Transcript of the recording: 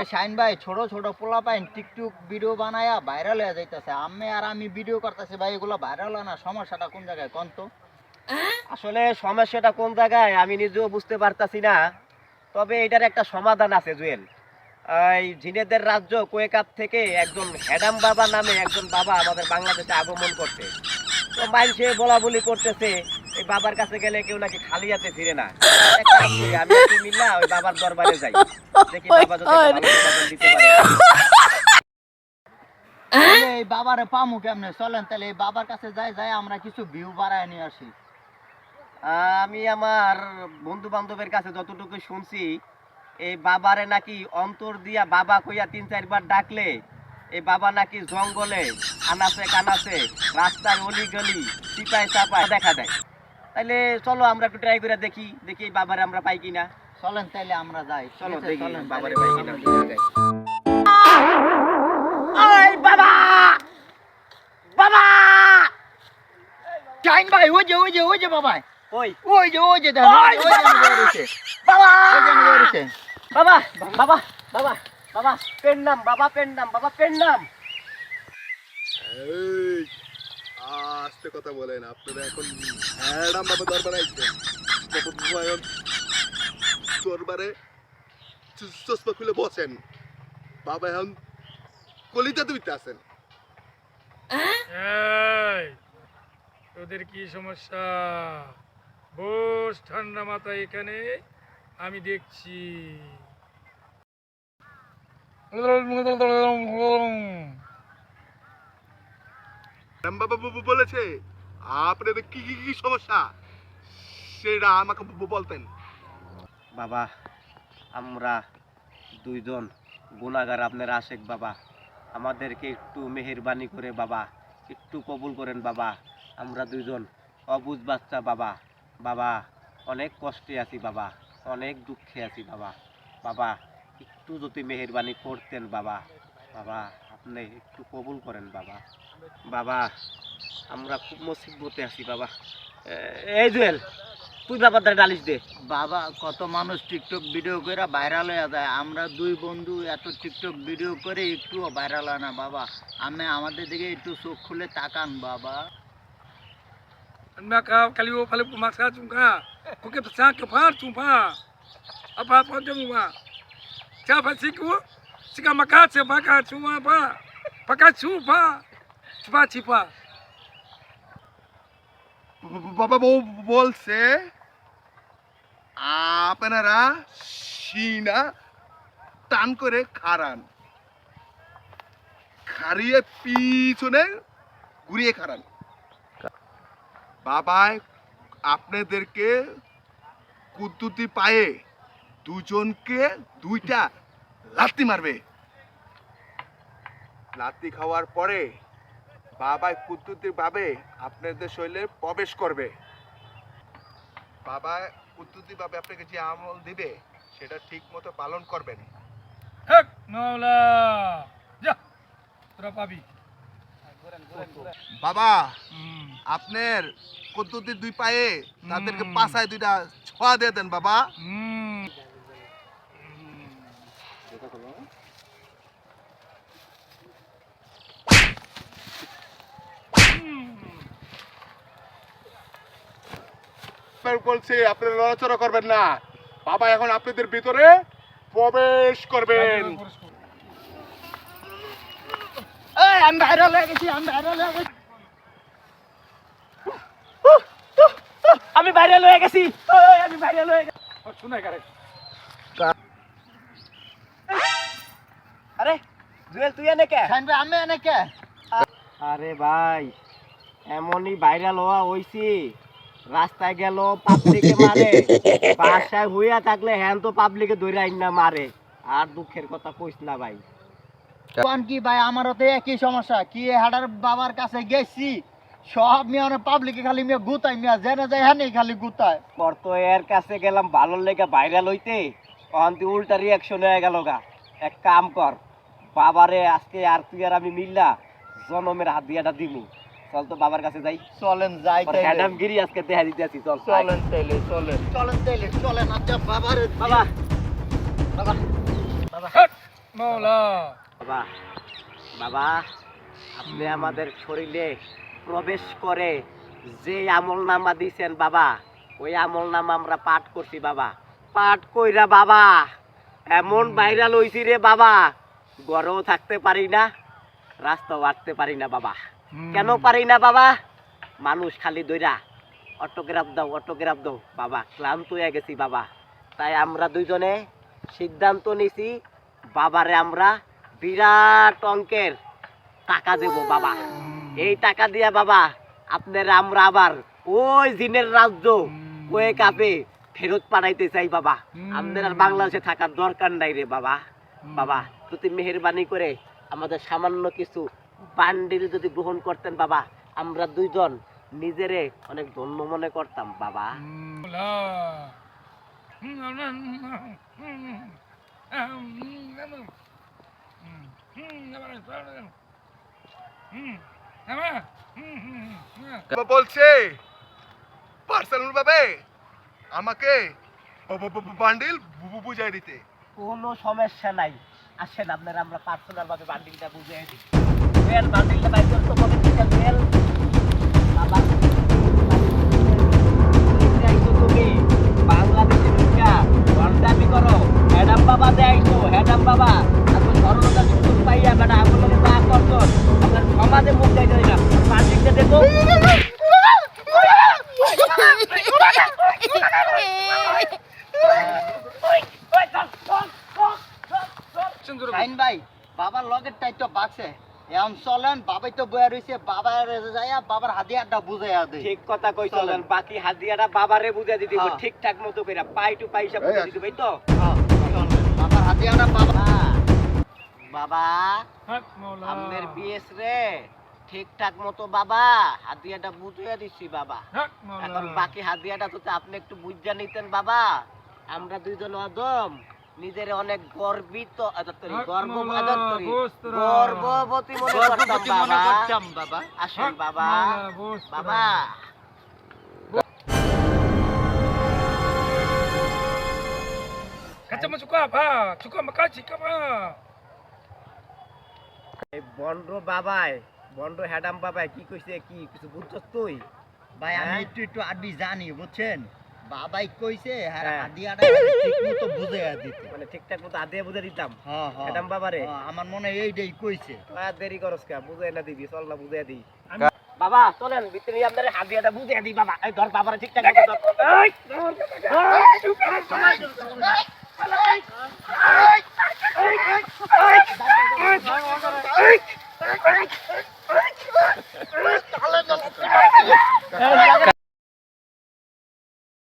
আরে শাইন ভাই, ছোট ছোট পোলা পাইন টিকটক ভিডিও বানায়া ভাইরাল হয়ে যাইতেছে। আমি ভিডিও করতেছি ভাই, এগুলো ভাইরাল হয় না, সমস্যাটা কোন জায়গায় কোন তো? আসলে সমস্যাটা কোন জায়গায় আমি নিজেও বুঝতে পারতাছি না, তবে এটার একটা সমাধান আছে জুয়েল। এই জিনেদের রাজ্য কোয়েকাপ থেকে একজন হ্যাডাম বাবা নামে একজন বাবা আমাদের বাংলাদেশে আগমন করছে। তো মানুষে বলা বলি করতেছে এই বাবার কাছে গেলে কেউ নাকি খালি হাতে ফিরে না। এক কাজ করি, আমি একটু মিল্লা ওই বাবার দরবারে যাই, দেখি বাবা যদি একটা ভালো সমাধান দিতে পারে। এই বাবারে পামু কেমনে? চলেন তাহলে এই বাবার কাছে যাই, যাই আমরা কিছু ভিউ বাড়ায় নিয়ে আসি। আমি আমার বন্ধু বান্ধবের কাছে যতটুকু শুনছি, এই বাবারে নাকি অন্তর দিয়া বাবা কইয়া 3-4 বার ডাকলে এই বাবা নাকি জঙ্গলে আনাচে কানাচে রাস্তার অলি গলি চিপায় চাপায় দেখা দেয়। তাইলে চলো আমরা একটু ট্রাই করে দেখি, দেখি এই বাবারে আমরা পাই কিনা। চলেন তাইলে আমরা যাই। চলো ঠিক আছে, দেখি চলেন বাবারে তাইলে। পাই কিনা। ওই বাবা, বাবা শাইন ভাই, ওই যে বাবা, ওই ওই যে দেখেন, ওই যে নিয়ে রয়েছে, বাবা, ওই যে নিয়ে রয়েছে। বাবা, বাবা, বাবা, বাবা পেন নাম, বাবা পেন নাম, বাবা পেন নাম। এই, আস্তে কথা বলেন। আপনারা এখন ম্যাডাম বাবা দরবারে আইছেন। দরবারে চশমা খুলে বসেন। বাবা এখন কলিতা দুইতে আছেন। এই, তোদের কি সমস্যা? বস ঠান্ডা মাথায় এখানে, আমি দেখছি। ম্যাডাম বাবা বলেছে আপনাদের কি কি কি সমস্যা সেটা আমাকে বলতেন। বাবা, আমরা দুইজন গুনাহগার আপনার আশেক বাবা, আমাদেরকে একটু মেহেরবানি করে বাবা একটু কবুল করেন বাবা। আমরা দুইজন অবুঝ বাচ্চা বাবা, বাবা অনেক কষ্টে আছি বাবা, অনেক দুঃখে আছি বাবা। বাবা একটু যদি মেহেরবানি করতেন বাবা, বাবা আপনি একটু কবুল করেন বাবা। বাবা আমরা খুব মুসিবতে আছি বাবা। এই জুয়েল, তুই বাবার ডালিশ দে। বাবা, কত মানুষ টিকটক ভিডিও করে ভাইরাল হয়ে যায়, আমরা দুই বন্ধু এত টিকটক ভিডিও করে একটুও ভাইরাল হয় না বাবা। আমাদের দিকে একটু চোখ খুলে তাকান বাবা। Maka kali wo pale pumasa chunga. Koke pasa ke par chumpa. Apa chuma. Siapa siku? Sika makache baka chuma pa. Paka chupa. Chupa chipa. বাবা বউ বলছে আপনারা সিনা টান করে খাড়ান, খাড়িয়ে পিছনে ঘুরিয়ে খাড়ান। বাবাই আপনাদেরকে কুদ্দুতি পায়ে দুজনকে দুইটা লাত্তি মারবে। লাত্তি খাওয়ার পরে বাবাই কুদ্দুতি ভাবে আপনাদের শরীরে প্রবেশ করবে। বাবা কুদ্দুতি ভাবে আপনাকে যে আমল দিবে সেটা ঠিক মতো পালন করবেন। Hek nola. Ja. Toরা পাবি। বাবা আপনার কুদ্দুতির দুই পায়ে তাদেরকে পাছায় দুইটা ছোঁয়া দিয়ে দেন বাবা। বলছি আপনারা নড়াচড়া করবেন না। বাবা এখন আপনাদের ভিতরে প্রবেশ করবেন। এই, আমি ভাইরাল হয়ে গেছি, আমি ভাইরাল হয়ে গেছি। আমি ভাইরাল হয়ে গেছি, ওই আমি ভাইরাল হয়ে গেছি। শুনাই কারে। আরে জুয়েল তুই এনে কে? শাইন ভাই, আমি এনে কে? আরে ভাই এমনই ভাইরাল হওয়া হইছি, রাস্তায় গেল পাবলিকে মারে, বাসায় হইয়া থাকলে হ্যান তো পাবলিকে ধরে আইন না মারে। আর দুঃখের কথা কইস না ভাই। কোন কি ভাই, আমারও তো একই সমস্যা। কি হাডার বাবার কাছে গেছি, সব মিয়া পাবলিকে খালি মিয়া গুতায়, মিয়া জেনে যায় হ্যাঁ খালি গুতায়। পর তো এর কাছে গেলাম ভালো লেগে ভাইরাল হইতে, তখন তুই উল্টা রিয়াকশন হয়ে গেল গা। এক কাম কর, বাবারে আজকে আর তুই আর আমি মিললা জনমের হাত দিয়াটা দিমু। চল তো বাবার কাছে যাই। চলেন যাই তাইলে। ম্যাডামগিরি আজকে দেখা দিতে আছি। চল চলেন তাইলে, চলেন তাইলে, চলেন। আচ্ছা বাবারে বাবা, বাবা, Hek মাওলা বাবা বাবা আপনি আমাদের শরীরে প্রবেশ করে যে আমল নামা দিয়েছেন বাবা, ওই আমল নামা আমরা পাঠ করছি বাবা। পাঠ কইরা বাবা এমন ভাইরাল হইছি রে বাবা, ঘরেও থাকতে পারি না, রাস্তাও হাঁটতে পারি না বাবা। কেন পারি না বাবা? মানুষ খালি দইরা অটোগ্রাফ দাও অটোগ্রাফ দাও বাবা, ক্লান্ত হয়ে গেছি বাবা। তাই আমরা দুইজনে সিদ্ধান্ত নিছি বাবারে আমরা বিরাট অঙ্কের টাকা দেব বাবা। এই টাকা দিয়া বাবা আপনারা আমরা আবার ওই জিনের রাজ্য ওই কাপে ফেরত পাঠাইতে চাই বাবা। আমাদের আর বাংলাদেশে থাকার দরকার নাই রে বাবা। বাবা যদি মেহেরবানি করে আমাদের সামান্য কিছু বান্ডিল যদি গ্রহণ করতেন বাবা, আমরা দুইজন নিজেরে অনেক ধন্য মনে করতাম বাবা। মাওলা বাবা বলছে পার্সোনাল ভাবে আমাকে বান্ডিল বুঝাই দিতে। কোনো সমস্যা নাই, আসেন আপনারা আমরা পার্সোনাল ভাবে বান্ডিলটা বুঝিয়ে দিই। বেল বান্ডিলটা বাইর করতে বলে দিতে বেল বাবা। তুমি বাংলাদেশে ঢুকা গন্ডামি করো, হেডাম বাবা দেয়ছো, হেডাম বাবা এখন সরলতার সুযোগ পাইয়া বেটা আপনাদের যা করছো আপনার সমাজে মুখ দেয় না। বান্ডিলটা দেখো শাইন ভাই বাবার লগের টাই তো বাঁচে এখন চলেন, বাবাই তো বয়া রয়েছে, বাবার যাইয়া বাবার হাতিয়ারটা বুঝাইয়া দেয়। ঠিক কথা কইছো। চলেন। বাকি হাদিয়াটা বাবারে বুঝা দিতে হ্যাঁ। ঠিকঠাক মতো কইরা পাই টু পাই হিসাব বুঝা দিতে তো। হ্যাঁ, চলেন। বাবার হাতিয়ারটা বাবা বাবা আপনার বিয়েস রে ঠিকঠাক মতো বাবা হাতিয়ারটা বুঝিয়ে দিচ্ছি বাবা। এখন বাকি হাদিয়াটা তো আপনি একটু বুঝা নিতেন বাবা, আমরা দুইজন অদম নিজের অনেক গর্বিত গর্ভবতী মনে করতাম বাবা। আসেন বাবা বাবা। Kacang suka apa? Suka makan cika apa? এই বন্ড বাবাই বন্ড হ্যাডাম বাবাই কি কইছে, কি কিছু বুঝছস তুই? ভাই আমি হ্যাঁ? একটু আরবি জানি বুঝছেন, বাবাই কইছে হ্যাঁ হ্যাঁ। হাদিয়াটা ঠিক মতো বুঝাইয়া দিতে। মানে ঠিকঠাক মতো আদিয়া বুঝা দিতাম হ্যাঁ হ্যাঁ হ্যাডাম বাবারে। হ্যাঁ, আমার মনে হয় এইটাই কইছে। আর দেরি করস কা, বুঝাই না দিবি, চল না বুঝাই দিই বাবা। চলেন ভিতরে আপনার হাদিয়াটা বুঝাই দিই বাবা। এই ধর বাবারে ঠিকঠাক মতো ধর।